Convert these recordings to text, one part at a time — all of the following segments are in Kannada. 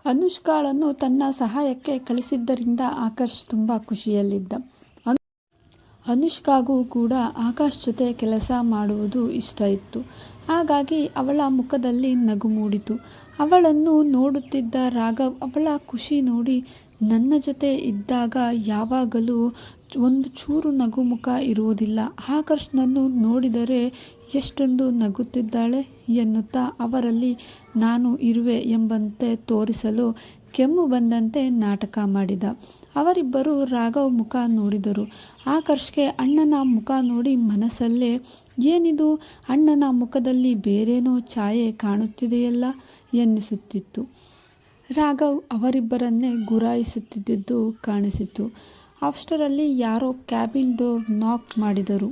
ಅನುಷ್ಕಾಳನ್ನು ತನ್ನ ಸಹಾಯಕ್ಕೆ ಕಳಿಸಿದ್ದರಿಂದ ಆಕರ್ಷ್ ತುಂಬ ಖುಷಿಯಲ್ಲಿದ್ದ. ಅನುಷ್ಕಾಗೂ ಕೂಡ ಆಕಾಶ್ ಜೊತೆ ಕೆಲಸ ಮಾಡುವುದು ಇಷ್ಟ ಇತ್ತು. ಹಾಗಾಗಿ ಅವಳ ಮುಖದಲ್ಲಿ ನಗು ಮೂಡಿತು. ಅವಳನ್ನು ನೋಡುತ್ತಿದ್ದ ರಾಘವ್ ಅವಳ ಖುಷಿ ನೋಡಿ, ನನ್ನ ಜೊತೆ ಇದ್ದಾಗ ಯಾವಾಗಲೂ ಒಂದು ಚೂರು ನಗುಮುಖ ಇರುವುದಿಲ್ಲ, ಆಕರ್ಷ್ನನ್ನು ನೋಡಿದರೆ ಎಷ್ಟೊಂದು ನಗುತ್ತಿದ್ದಾಳೆ ಎನ್ನುತ್ತಾ ಅವರಲ್ಲಿ ನಾನು ಇರುವೆ ಎಂಬಂತೆ ತೋರಿಸಲು ಕೆಮ್ಮು ಬಂದಂತೆ ನಾಟಕ ಮಾಡಿದ. ಅವರಿಬ್ಬರು ರಾಘವ್ ಮುಖ ನೋಡಿದರು. ಆಕರ್ಷ್ಗೆ ಅಣ್ಣನ ಮುಖ ನೋಡಿ ಮನಸ್ಸಲ್ಲೇ ಏನಿದು, ಅಣ್ಣನ ಮುಖದಲ್ಲಿ ಬೇರೇನೋ ಛಾಯೆ ಕಾಣುತ್ತಿದೆಯಲ್ಲ ಎನ್ನಿಸುತ್ತಿತ್ತು. ರಾಘವ್ ಅವರಿಬ್ಬರನ್ನೇ ಗುರಾಯಿಸುತ್ತಿದ್ದುದು ಕಾಣಿಸಿತು. ಅಷ್ಟರಲ್ಲಿ ಯಾರೋ ಕ್ಯಾಬಿನ್ ಡೋರ್ ನಾಕ್ ಮಾಡಿದರು.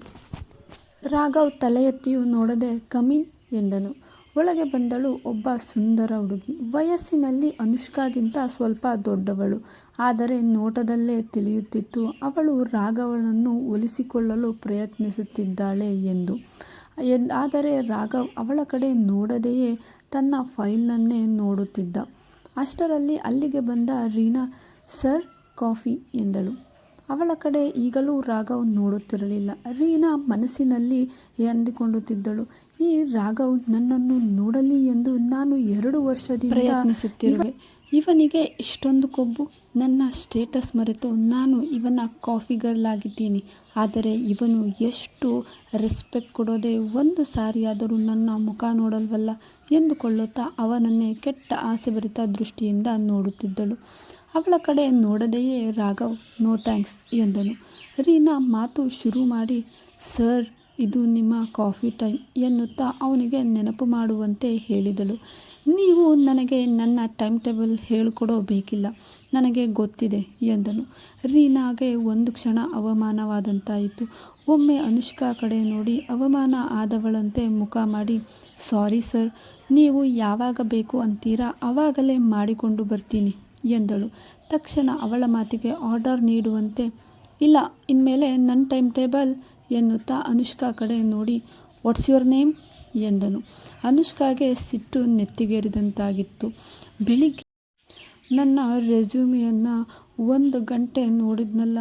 ರಾಘವ್ ತಲೆ ಎತ್ತಿಯೂ ನೋಡದೆ ಕಮಿನ್ ಎಂದನು. ಒಳಗೆ ಬಂದಳು ಒಬ್ಬ ಸುಂದರ ಹುಡುಗಿ. ವಯಸ್ಸಿನಲ್ಲಿ ಅನುಷ್ಕಾಗಿಂತ ಸ್ವಲ್ಪ ದೊಡ್ಡವಳು. ಆದರೆ ನೋಟದಲ್ಲೇ ತಿಳಿಯುತ್ತಿತ್ತು ಅವಳು ರಾಘವನನ್ನು ಒಲಿಸಿಕೊಳ್ಳಲು ಪ್ರಯತ್ನಿಸುತ್ತಿದ್ದಾಳೆ ಎಂದು. ಆದರೆ ರಾಘವ್ ಅವಳ ಕಡೆ ನೋಡದೆಯೇ ತನ್ನ ಫೈಲ್ನನ್ನೇ ನೋಡುತ್ತಿದ್ದ. ಅಷ್ಟರಲ್ಲಿ ಅಲ್ಲಿಗೆ ಬಂದ ರೀನಾ, ಸರ್ ಕಾಫಿ ಎಂದಳು. ಅವಳ ಕಡೆ ಈಗಲೂ ರಾಘವ್ ನೋಡುತ್ತಿರಲಿಲ್ಲ. ರೀನಾ ಮನಸ್ಸಿನಲ್ಲಿ ಅಂದುಕೊಳ್ಳುತ್ತಿದ್ದಳು, ಈ ರಾಘವ್ ನನ್ನನ್ನು ನೋಡಲಿ ಎಂದು ನಾನು 2 ವರ್ಷದಿಂದ ಪ್ರಯತ್ನಿಸುತ್ತಿರುವೆ. ಇವನಿಗೆ ಇಷ್ಟೊಂದು ಕೊಬ್ಬು. ನನ್ನ ಸ್ಟೇಟಸ್ ಮರೆತು ನಾನು ಇವನ ಕಾಫಿ ಗರ್ಲ್ ಆಗಿದ್ದೀನಿ. ಆದರೆ ಇವನು ಎಷ್ಟು ರೆಸ್ಪೆಕ್ಟ್ ಕೊಡೋದೆ, ಒಂದು ಸಾರಿಯಾದರೂ ನನ್ನ ಮುಖ ನೋಡಲ್ವಲ್ಲ ಎಂದುಕೊಳ್ಳುತ್ತಾ ಅವನನ್ನೇ ಕೆಟ್ಟ ಆಸೆಭರಿತ ದೃಷ್ಟಿಯಿಂದ ನೋಡುತ್ತಿದ್ದಳು. ಅವಳ ಕಡೆ ನೋಡದೆಯೇ ರಾಘವ್ ನೋ ಥ್ಯಾಂಕ್ಸ್ ಎಂದನು. ರೀನಾ ಮಾತು ಶುರು ಮಾಡಿ, ಸರ್ ಇದು ನಿಮ್ಮ ಕಾಫಿ ಟೈಮ್ ಎನ್ನುತ್ತಾ ಅವನಿಗೆ ನೆನಪು ಮಾಡುವಂತೆ ಹೇಳಿದಳು. ನೀವು ನನಗೆ ನನ್ನ ಟೈಮ್ ಟೇಬಲ್ ಹೇಳಿಕೊಡೋ ಬೇಕಿಲ್ಲ, ನನಗೆ ಗೊತ್ತಿದೆ ಎಂದನು. ರೀನಾಗೆ ಒಂದು ಕ್ಷಣ ಅವಮಾನವಾದಂತಾಯಿತು. ಒಮ್ಮೆ ಅನುಷ್ಕಾ ಕಡೆ ನೋಡಿ ಅವಮಾನ ಆದವಳಂತೆ ಮುಖ ಮಾಡಿ, ಸಾರಿ ಸರ್, ನೀವು ಯಾವಾಗ ಬೇಕು ಅಂತೀರಾ ಆವಾಗಲೇ ಮಾಡಿಕೊಂಡು ಬರ್ತೀನಿ ಎಂದಳು. ತಕ್ಷಣ ಅವಳ ಮಾತಿಗೆ ಆರ್ಡರ್ ನೀಡುವಂತೆ, ಇಲ್ಲ ಇನ್ಮೇಲೆ ನನ್ನ ಟೈಮ್ ಟೇಬಲ್ ಎನ್ನುತ್ತಾ ಅನುಷ್ಕಾ ಕಡೆ ನೋಡಿ, ವಾಟ್ಸ್ ಯುವರ್ ನೇಮ್ ಎಂದನು. ಅನುಷ್ಕಾಗೆ ಸಿಟ್ಟು ನೆತ್ತಿಗೇರಿದಂತಾಗಿತ್ತು. ಬೆಳಿಗ್ಗೆ ನನ್ನ ರೆಸ್ಯೂಮೆಯನ್ನು 1 ಗಂಟೆ ನೋಡಿದ್ನಲ್ಲ,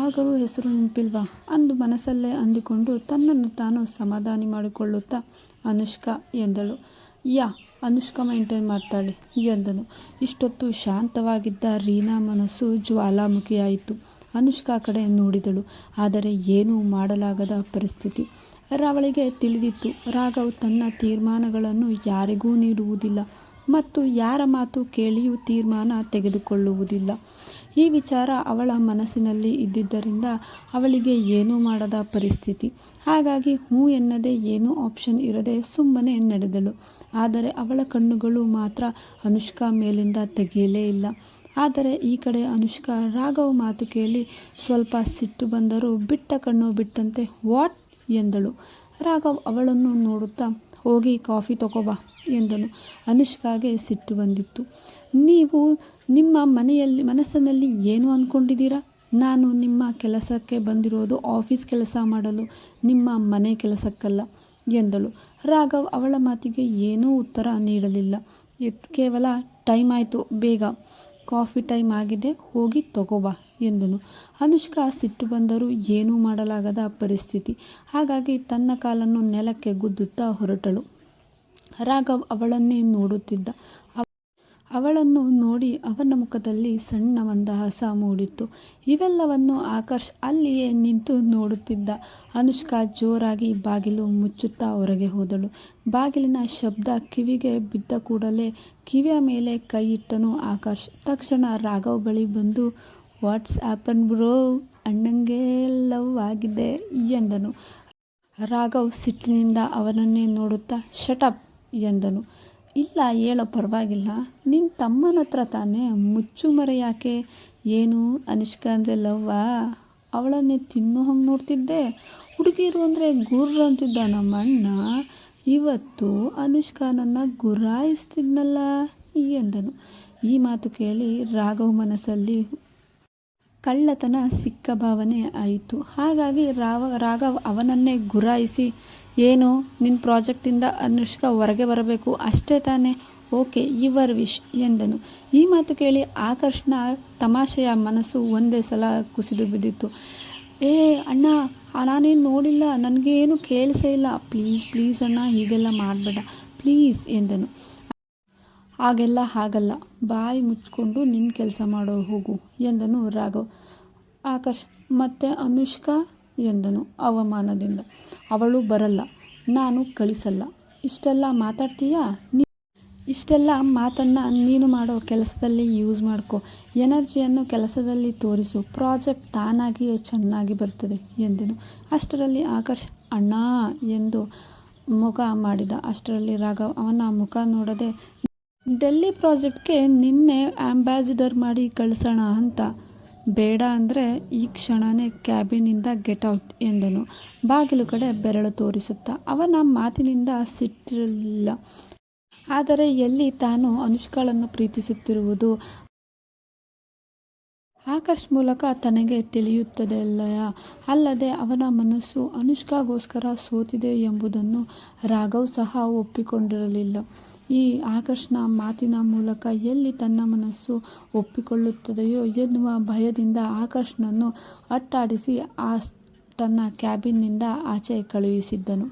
ಆದರೂ ಹೆಸರು ನೆನಪಿಲ್ವಾ ಅಂದು ಮನಸ್ಸಲ್ಲೇ ಅಂದುಕೊಂಡು ತನ್ನನ್ನು ತಾನು ಸಮಾಧಾನ ಮಾಡಿಕೊಳ್ಳುತ್ತಾ ಅನುಷ್ಕಾ ಎಂದಳು. ಯಾ ಅನುಷ್ಕಾ ಮೈಂಟೈನ್ ಮಾಡ್ತಾಳೆ ಎಂದನು. ಇಷ್ಟೊತ್ತು ಶಾಂತವಾಗಿದ್ದ ರೀನಾ ಮನಸ್ಸು ಜ್ವಾಲಾಮುಖಿಯಾಯಿತು. ಅನುಷ್ಕಾ ಕಡೆ ನೋಡಿದಳು. ಆದರೆ ಏನೂ ಮಾಡಲಾಗದ ಪರಿಸ್ಥಿತಿ. ಅವಳಿಗೆ ತಿಳಿದಿತ್ತು, ರಾಘವ್ ತನ್ನ ತೀರ್ಮಾನಗಳನ್ನು ಯಾರಿಗೂ ನೀಡುವುದಿಲ್ಲ ಮತ್ತು ಯಾರ ಮಾತು ಕೇಳಿಯೂ ತೀರ್ಮಾನ ತೆಗೆದುಕೊಳ್ಳುವುದಿಲ್ಲ. ಈ ವಿಚಾರ ಅವಳ ಮನಸ್ಸಿನಲ್ಲಿ ಇದ್ದಿದ್ದರಿಂದ ಅವಳಿಗೆ ಏನೂ ಮಾಡದ ಪರಿಸ್ಥಿತಿ. ಹಾಗಾಗಿ ಹೂ ಎನ್ನದೆ ಏನೂ ಆಪ್ಷನ್ ಇರದೆ ಸುಮ್ಮನೆ ನಡೆದಳು. ಆದರೆ ಅವಳ ಕಣ್ಣುಗಳು ಮಾತ್ರ ಅನುಷ್ಕಾ ಮೇಲಿಂದ ತೆಗೆಯಲೇ ಇಲ್ಲ. ಆದರೆ ಈ ಕಡೆ ಅನುಷ್ಕಾ ರಾಘವ್ ಮಾತು ಕೇಳಿ ಸ್ವಲ್ಪ ಸಿಟ್ಟು ಬಂದರೂ ಬಿಟ್ಟ ಕಣ್ಣು ಬಿಟ್ಟಂತೆ ವಾಟ್ ಎಂದಳು. ರಾಘವ್ ಅವಳನ್ನು ನೋಡುತ್ತಾ, ಹೋಗಿ ಕಾಫಿ ತಗೋಬಾ ಎಂದನು. ಅನುಷ್ಕಾಗೆ ಸಿಟ್ಟು ಬಂದಿತ್ತು. ನೀವು ನಿಮ್ಮ ಮನಸ್ಸಿನಲ್ಲಿ ಏನು ಅಂದ್ಕೊಂಡಿದ್ದೀರಾ? ನಾನು ನಿಮ್ಮ ಕೆಲಸಕ್ಕೆ ಬಂದಿರೋದು ಆಫೀಸ್ ಕೆಲಸ ಮಾಡಲು, ನಿಮ್ಮ ಮನೆ ಕೆಲಸಕ್ಕಲ್ಲ ಎಂದಳು. ರಾಘವ್ ಅವಳ ಮಾತಿಗೆ ಏನೂ ಉತ್ತರ ನೀಡಲಿಲ್ಲ. ಕೇವಲ ಟೈಮ್ ಆಯಿತು, ಬೇಗ ಕಾಫಿ ಟೈಮ್ ಆಗಿದೆ, ಹೋಗಿ ತಗೋಬಾ ಎಂದನು. ಅನುಷ್ಕಾ ಸಿಟ್ಟು ಬಂದರೂ ಏನೂ ಮಾಡಲಾಗದ ಪರಿಸ್ಥಿತಿ. ಹಾಗಾಗಿ ತನ್ನ ಕಾಲನ್ನು ನೆಲಕ್ಕೆ ಗುದ್ದುತ್ತಾ ಹೊರಟಳು. ರಾಘವ್ ಅವಳನ್ನೇ ನೋಡುತ್ತಿದ್ದ. ಅವಳನ್ನು ನೋಡಿ ಅವನ ಮುಖದಲ್ಲಿ ಸಣ್ಣ ಮಂದಹಾಸ ಮೂಡಿತ್ತು. ಇವೆಲ್ಲವನ್ನು ಆಕರ್ಷ್ ಅಲ್ಲಿಯೇ ನಿಂತು ನೋಡುತ್ತಿದ್ದ. ಅನುಷ್ಕಾ ಜೋರಾಗಿ ಬಾಗಿಲು ಮುಚ್ಚುತ್ತಾ ಹೊರಗೆ ಹೋದಳು. ಬಾಗಿಲಿನ ಶಬ್ದ ಕಿವಿಗೆ ಬಿದ್ದ ಕೂಡಲೇ ಕಿವಿಯ ಮೇಲೆ ಕೈ ಇಟ್ಟನು ಆಕರ್ಷ್. ತಕ್ಷಣ ರಾಘವ್ ಬಳಿ ಬಂದು, ವಾಟ್ಸ್ ಹ್ಯಾಪನ್ ಬ್ರೋ, ಅಣ್ಣಂಗೆ ಲವ್ ಆಗಿದೆ ಎಂದನು. ರಾಘವ್ ಸಿಟ್ಟಿನಿಂದ ಅವನನ್ನೇ ನೋಡುತ್ತಾ, ಶಟಪ್ ಎಂದನು. ಇಲ್ಲ ಹೇಳೋ, ಪರವಾಗಿಲ್ಲ, ನಿನ್ನ ತಮ್ಮನ ಹತ್ರ ತಾನೇ, ಮುಚ್ಚುಮರೆ ಯಾಕೆ? ಏನು ಅನುಷ್ಕಾ ಅಂದರೆ ಲವ್ವಾ? ಅವಳನ್ನೇ ತಿನ್ನೋ ಹಂಗೆ ನೋಡ್ತಿದ್ದೆ. ಹುಡುಗಿರು ಅಂದರೆ ಗುರ್ರ ಅಂತಿದ್ದ ನಮ್ಮಣ್ಣ, ಇವತ್ತು ಅನುಷ್ಕಾನನ್ನು ಗುರಾಯಿಸ್ತಿದ್ನಲ್ಲ ಎಂದನು. ಈ ಮಾತು ಕೇಳಿ ರಾಘವ್ ಮನಸ್ಸಲ್ಲಿ ಕಳ್ಳತನ ಸಿಕ್ಕ ಭಾವನೆ ಆಯಿತು. ಹಾಗಾಗಿ ರಾಘವ್ ಅವನನ್ನೇ ಗುರಾಯಿಸಿ, ಏನು ನಿನ್ನ ಪ್ರಾಜೆಕ್ಟಿಂದ ಅನುಷ್ಕಾ ಹೊರಗೆ ಬರಬೇಕು ಅಷ್ಟೇ ತಾನೇ, ಓಕೆ, ಯುವರ್ ವಿಶ್ ಎಂದನು. ಈ ಮಾತು ಕೇಳಿ ಆಕರ್ಷ್ನ ತಮಾಷೆಯ ಮನಸ್ಸು ಒಂದೇ ಸಲ ಕುಸಿದು ಬಿದ್ದಿತು. ಏ ಅಣ್ಣ, ನಾನೇನು ನೋಡಿಲ್ಲ, ನನಗೇನು ಕೇಳಿಸೇ ಇಲ್ಲ, ಪ್ಲೀಸ್ ಪ್ಲೀಸ್ ಅಣ್ಣ, ಹೀಗೆಲ್ಲ ಮಾಡಬೇಡ ಪ್ಲೀಸ್ ಎಂದನು. ಹಾಗೆಲ್ಲ ಹಾಗಲ್ಲ, ಬಾಯಿ ಮುಚ್ಕೊಂಡು ನಿನ್ನ ಕೆಲಸ ಮಾಡೋ ಹೋಗು ಎಂದನು ರಾಘವ್. ಆಕರ್ಷ್, ಮತ್ತೆ ಅನುಷ್ಕಾ ಎಂದನು ಅವಮಾನದಿಂದ. ಅವಳು ಬರಲ್ಲ, ನಾನು ಕಳಿಸಲ್ಲ. ಇಷ್ಟೆಲ್ಲ ಮಾತಾಡ್ತೀಯಾ? ಇಷ್ಟೆಲ್ಲ ಮಾತನ್ನು ನೀನು ಮಾಡೋ ಕೆಲಸದಲ್ಲಿ ಯೂಸ್ ಮಾಡ್ಕೊ. ಎನರ್ಜಿಯನ್ನು ಕೆಲಸದಲ್ಲಿ ತೋರಿಸು. ಪ್ರಾಜೆಕ್ಟ್ ತಾನಾಗಿಯೇ ಚೆನ್ನಾಗಿ ಬರ್ತದೆ ಎಂದನು. ಅಷ್ಟರಲ್ಲಿ ಆಕರ್ಷ್ ಅಣ್ಣ ಎಂದು ಮುಖ ಮಾಡಿದ. ಅಷ್ಟರಲ್ಲಿ ರಾಘವ್ ಅವನ ಮುಖ ನೋಡದೆ, ಡೆಲ್ಲಿ ಪ್ರಾಜೆಕ್ಟ್ಗೆ ನಿನ್ನೆ ಆಂಬಾಸಿಡರ್ ಮಾಡಿ ಕಳಿಸೋಣ ಅಂತ. ಬೇಡ ಅಂದರೆ ಈ ಕ್ಷಣವೇ ಕ್ಯಾಬಿನಿಂದ ಗೆಟ್ ಔಟ್ ಎಂದನು ಬಾಗಿಲು ಕಡೆ ಬೆರಳು ತೋರಿಸುತ್ತಾ. ಅವನ ಮಾತಿನಿಂದ ಸಿಟ್ಟಿರಲಿಲ್ಲ, ಆದರೆ ಎಲ್ಲಿ ತಾನು ಅನುಷ್ಕಾಳನ್ನು ಪ್ರೀತಿಸುತ್ತಿರುವುದು ಆಕರ್ಷ್ ಮೂಲಕ ತನಗೆ ತಿಳಿಯುತ್ತದೆಯಲ್ಲ. ಅಲ್ಲದೆ ಅವನ ಮನಸ್ಸು ಅನುಷ್ಕಾಗೋಸ್ಕರ ಸೋತಿದೆ ಎಂಬುದನ್ನು ರಾಘವ್ ಸಹ ಒಪ್ಪಿಕೊಂಡಿರಲಿಲ್ಲ. ಈ ಆಕರ್ಷ್ನ ಮಾತಿನ ಮೂಲಕ ಎಲ್ಲಿ ತನ್ನ ಮನಸ್ಸು ಒಪ್ಪಿಕೊಳ್ಳುತ್ತದೆಯೋ ಎನ್ನುವ ಭಯದಿಂದ ಆಕರ್ಷ್ನನ್ನು ಅಟ್ಟಾಡಿಸಿ ತನ್ನ ಕ್ಯಾಬಿನ್ನಿಂದ ಆಚೆ ಕಳುಹಿಸಿದ್ದನು.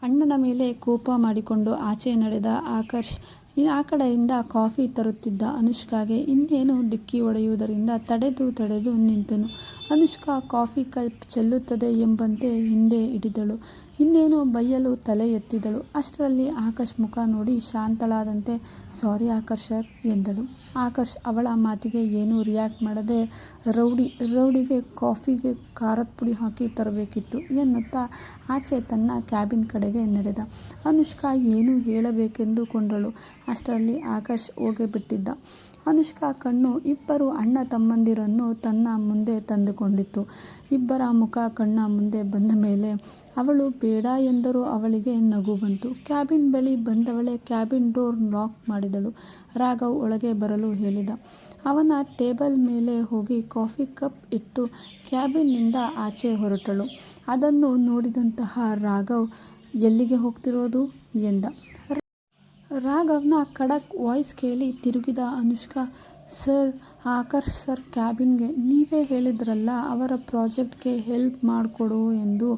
ಅಣ್ಣನ ಮೇಲೆ ಕೋಪ ಮಾಡಿಕೊಂಡು ಆಚೆ ನಡೆದ ಆಕರ್ಷ್ ಆ ಕಡೆಯಿಂದ ಕಾಫಿ ತರುತ್ತಿದ್ದ ಅನುಷ್ಕಾಗೆ ಇನ್ನೇನು ಡಿಕ್ಕಿ ಹೊಡೆಯುವುದರಿಂದ ತಡೆದು ನಿಂತನು. ಅನುಷ್ಕಾ ಕಾಫಿ ಕಪ್ ಚೆಲ್ಲುತ್ತದೆ ಎಂಬಂತೆ ಹಿಂದೆ ಹಿಡಿದಳು. ಇನ್ನೇನು ಬೈಯಲು ತಲೆ ಎತ್ತಿದಳು. ಅಷ್ಟರಲ್ಲಿ ಆಕರ್ಷ್ ಮುಖ ನೋಡಿ ಶಾಂತಳಾದಂತೆ, ಸಾರಿ ಆಕರ್ಷ್ ಸರ್ ಎಂದಳು. ಆಕರ್ಷ್ ಅವಳ ಮಾತಿಗೆ ಏನೂ ರಿಯಾಕ್ಟ್ ಮಾಡದೆ, ರೌಡಿಗೆ ಕಾಫಿಗೆ ಖಾರದ ಪುಡಿ ಹಾಕಿ ತರಬೇಕಿತ್ತು ಎನ್ನುತ್ತಾ ಆಚೆ ತನ್ನ ಕ್ಯಾಬಿನ್ ಕಡೆಗೆ ನಡೆದ. ಅನುಷ್ಕಾ ಏನು ಹೇಳಬೇಕೆಂದುಕೊಂಡಳು. ಅಷ್ಟರಲ್ಲಿ ಆಕರ್ಷ್ ಹೋಗಿಬಿಟ್ಟಿದ್ದ. ಅನುಷ್ಕಾ ಕಣ್ಣು ಇಬ್ಬರು ಅಣ್ಣ ತಮ್ಮಂದಿರನ್ನು ತನ್ನ ಮುಂದೆ ತಂದುಕೊಂಡಿತ್ತು. ಇಬ್ಬರ ಮುಖ ಕಣ್ಣ ಮುಂದೆ ಬಂದ ಮೇಲೆ ಅವಳು ಬೇಡ ಎಂದರೂ ಅವಳಿಗೆ ನಗು ಬಂತು. ಕ್ಯಾಬಿನ್ ಬಳಿ ಬಂದವಳೆ ಕ್ಯಾಬಿನ್ ಡೋರ್ ಲಾಕ್ ಮಾಡಿದಳು. ರಾಘವ್ ಒಳಗೆ ಬರಲು ಹೇಳಿದ. ಅವನ ಟೇಬಲ್ ಮೇಲೆ ಹೋಗಿ ಕಾಫಿ ಕಪ್ ಇಟ್ಟು ಕ್ಯಾಬಿನ್ನಿಂದ ಆಚೆ ಹೊರಟಳು. ಅದನ್ನು ನೋಡಿದಂತಹ ರಾಘವ್, ಎಲ್ಲಿಗೆ ಹೋಗ್ತಿರೋದು ಎಂದ. ರಾಘವ್ನ ಖಡಕ್ ವಾಯ್ಸ್ ಕೇಳಿ ತಿರುಗಿದ ಅನುಷ್ಕಾ, ಸರ್, ಆಕರ್ಷ್ ಸರ್ ಕ್ಯಾಬಿನ್ಗೆ. ನೀವೇ ಹೇಳಿದ್ರಲ್ಲ ಅವರ ಪ್ರಾಜೆಕ್ಟ್ಗೆ ಹೆಲ್ಪ್ ಮಾಡಿಕೊಡು ಎಂದು,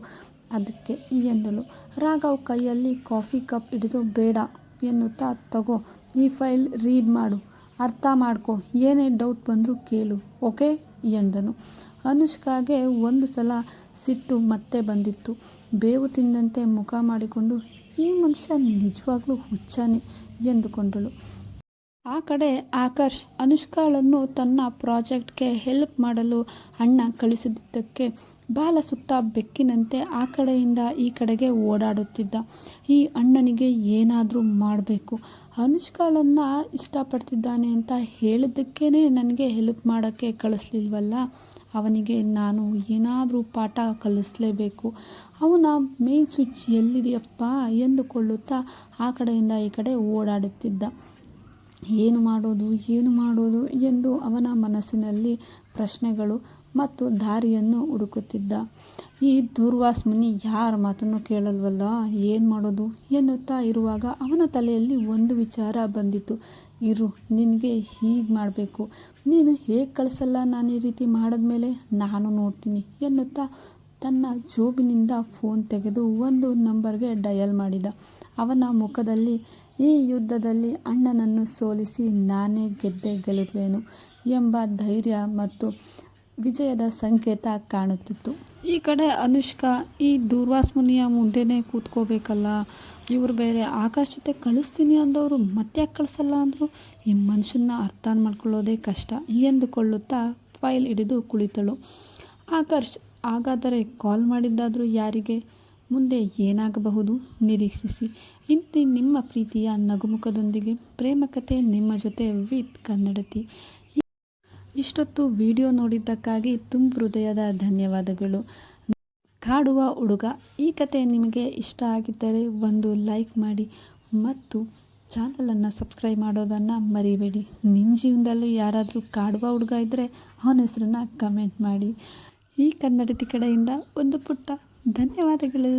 ಅದಕ್ಕೆ ಎಂದಳು. ರಾಘವ್ ಕೈಯಲ್ಲಿ ಕಾಫಿ ಕಪ್ ಹಿಡಿದು, ಬೇಡ ಎನ್ನುತ್ತಾ, ತಗೋ, ಈ ಫೈಲ್ ರೀಡ್ ಮಾಡು, ಅರ್ಥ ಮಾಡ್ಕೊ, ಏನೇ ಡೌಟ್ ಬಂದರೂ ಕೇಳು, ಓಕೆ ಎಂದನು. ಅನುಷ್ಕಾಗೆ ಒಂದು ಸಲ ಸಿಟ್ಟು ಮತ್ತೆ ಬಂದಿತ್ತು. ಬೇವು ತಿಂದಂತೆ ಮುಖ ಮಾಡಿಕೊಂಡು, ಈ ಮನುಷ್ಯ ನಿಜವಾಗ್ಲೂ ಹುಚ್ಚಾನೆ ಎಂದುಕೊಂಡಳು. ಆ ಕಡೆ ಆಕರ್ಷ್ ಅನುಷ್ಕಾಳನ್ನು ತನ್ನ ಪ್ರಾಜೆಕ್ಟ್ಗೆ ಹೆಲ್ಪ್ ಮಾಡಲು ಅಣ್ಣ ಕಳಿಸಿದ್ದಕ್ಕೆ ಬಾಲ ಸುಟ್ಟ ಬೆಕ್ಕಿನಂತೆ ಆ ಕಡೆಯಿಂದ ಈ ಕಡೆಗೆ ಓಡಾಡುತ್ತಿದ್ದ. ಈ ಅಣ್ಣನಿಗೆ ಏನಾದರೂ ಮಾಡಬೇಕು. ಅನುಷ್ಕಾಳನ್ನು ಇಷ್ಟಪಡ್ತಿದ್ದಾನೆ ಅಂತ ಹೇಳಿದ್ದಕ್ಕೇ ನನಗೆ ಹೆಲ್ಪ್ ಮಾಡೋಕ್ಕೆ ಕಳಿಸ್ಲಿಲ್ವಲ್ಲ, ಅವನಿಗೆ ನಾನು ಏನಾದರೂ ಪಾಠ ಕಲಿಸಲೇಬೇಕು. ಅವನ ಮೇನ್ ಸ್ವಿಚ್ ಎಲ್ಲಿದೆಯಪ್ಪ ಎಂದುಕೊಳ್ಳುತ್ತಾ ಆ ಕಡೆಯಿಂದ ಈ ಕಡೆ ಓಡಾಡುತ್ತಿದ್ದ. ಏನು ಮಾಡೋದು ಎಂದು ಅವನ ಮನಸ್ಸಿನಲ್ಲಿ ಪ್ರಶ್ನೆಗಳು ಮತ್ತು ದಾರಿಯನ್ನು ಹುಡುಕುತ್ತಿದ್ದ. ಈ ದೂರ್ವಾಸ್ ಮುನಿ ಯಾರ ಮಾತನ್ನು ಕೇಳಲ್ವಲ್ಲ, ಏನು ಮಾಡೋದು ಎನ್ನುತ್ತಾ ಇರುವಾಗ ಅವನ ತಲೆಯಲ್ಲಿ ಒಂದು ವಿಚಾರ ಬಂದಿತು. ಇರು, ನಿನಗೆ ಹೀಗೆ ಮಾಡಬೇಕು, ನೀನು ಹೇಗೆ ಕಳಿಸಲ್ಲ, ನಾನು ಈ ರೀತಿ ಮಾಡಿದ್ಮೇಲೆ ನಾನು ನೋಡ್ತೀನಿ ಎನ್ನುತ್ತಾ ತನ್ನ ಜೋಬಿನಿಂದ ಫೋನ್ ತೆಗೆದು ಒಂದು ನಂಬರ್ಗೆ ಡಯಲ್ ಮಾಡಿದ. ಅವನ ಮುಖದಲ್ಲಿ ಈ ಯುದ್ಧದಲ್ಲಿ ಅಣ್ಣನನ್ನು ಸೋಲಿಸಿ ನಾನೇ ಗೆಲ್ಲುವೆನು ಎಂಬ ಧೈರ್ಯ ಮತ್ತು ವಿಜಯದ ಸಂಕೇತ ಕಾಣುತ್ತಿತ್ತು. ಈ ಕಡೆ ಅನುಷ್ಕಾ ಈ ದೂರ್ವಾಸ್ ಮುನಿಯ ಮುಂದೆನೇ ಕೂತ್ಕೋಬೇಕಲ್ಲ, ಇವರು ಬೇರೆ ಆಕಾಶ್ ಜೊತೆ ಕಳಿಸ್ತೀನಿ ಅಂದವರು ಮತ್ತೆ ಯಾಕೆ ಕಳಿಸಲ್ಲ ಅಂದರು, ಈ ಮನುಷ್ಯನ ಅರ್ಥ ಮಾಡ್ಕೊಳ್ಳೋದೇ ಕಷ್ಟ ಎಂದುಕೊಳ್ಳುತ್ತಾ ಫೈಲ್ ಹಿಡಿದು ಕುಳಿತಳು. ಆಕರ್ಷ್, ಹಾಗಾದರೆ ಕಾಲ್ ಮಾಡಿದ್ದಾದರೂ ಯಾರಿಗೆ? ಮುಂದೆ ಏನಾಗಬಹುದು ನಿರೀಕ್ಷಿಸಿ. ಇಂತಿ ನಿಮ್ಮ ಪ್ರೀತಿಯ ನಗುಮುಖದೊಂದಿಗೆ ಪ್ರೇಮಕತೆ ನಿಮ್ಮ ಜೊತೆ ವಿತ್ ಕನ್ನಡತಿ. ಇಷ್ಟೊತ್ತು ವಿಡಿಯೋ ನೋಡಿದ್ದಕ್ಕಾಗಿ ತುಂಬ ಹೃದಯದ ಧನ್ಯವಾದಗಳು. ಕಾಡುವ ಹುಡುಗ ಈ ಕತೆ ನಿಮಗೆ ಇಷ್ಟ ಆಗಿದ್ದರೆ ಒಂದು ಲೈಕ್ ಮಾಡಿ ಮತ್ತು ಚಾನಲನ್ನು ಸಬ್ಸ್ಕ್ರೈಬ್ ಮಾಡೋದನ್ನು ಮರಿಬೇಡಿ. ನಿಮ್ಮ ಜೀವನದಲ್ಲಿ ಯಾರಾದರೂ ಕಾಡುವ ಹುಡುಗ ಇದ್ದರೆ ಅವನ ಹೆಸರನ್ನು ಕಮೆಂಟ್ ಮಾಡಿ. ಈ ಕನ್ನಡತಿ ಕಡೆಯಿಂದ ಒಂದು ಪುಟ್ಟ ಧನ್ಯವಾದಗಳು.